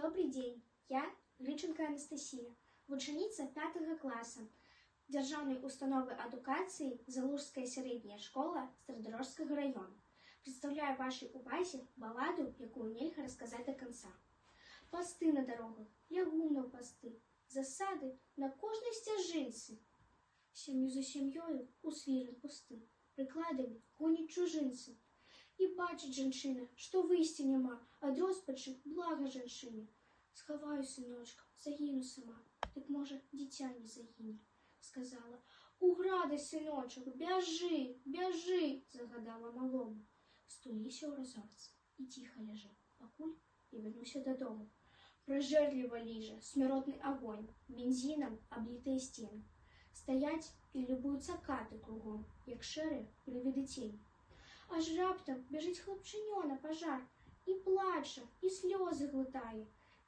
Добрый день, я Грыченко Анастасия, вученица 5 класса Державной установы адукации Залужская средняя школа Стародорожского района. Представляю вашей увазе балладу, якую нельга рассказать до конца. Посты на дорогах, лягум на посты, засады на кожнай сцяжынцы. Сям'ю за сям'ёю у свіран пусты, прыкладамі гоняць чужынцы. І бачыць жанчына, што выйсця няма, ад роспачы блага жанчыне. Схаваю сыночка, загіну сама, дык можа дзіця не загіне. Сказала: «Уграда, сыночак, бяжы, бяжы!» загадала малому. Стуліся ў разорцы і ціха ляжы, пакуль не вярнуся дадому. Пражэрліва ліжа смяротны агонь, бензінам аблітыя сцены. Стаяць і любуюцца каты кругом, як шэрыя прывіды цень. Аж раптам бяжыць хлапчынё на пажар і плача, і слёзы глытае,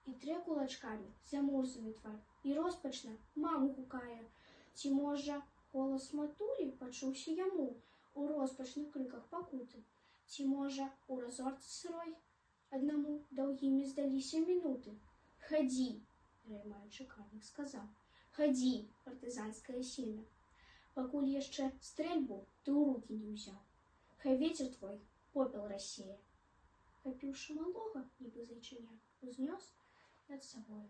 і трэ кулачкамі замурзаны твар, і роспачна маму гукае. Ці, можа, голас матулі пачуўся яму у роспачных крыках пакуты? Ці, можа, у разорцы сырой аднаму даўгімі здаліся мінуты? «Хадзі!» — раймаючы канік сказаў. «Хадзі, партызанская сіна, пакуль яшчэ стрэльбу ты ў рукі не ўзяў. Хай вецер твой попел рассее». Хапіўшы малога, нібы зайчыня, узнёс над сабою.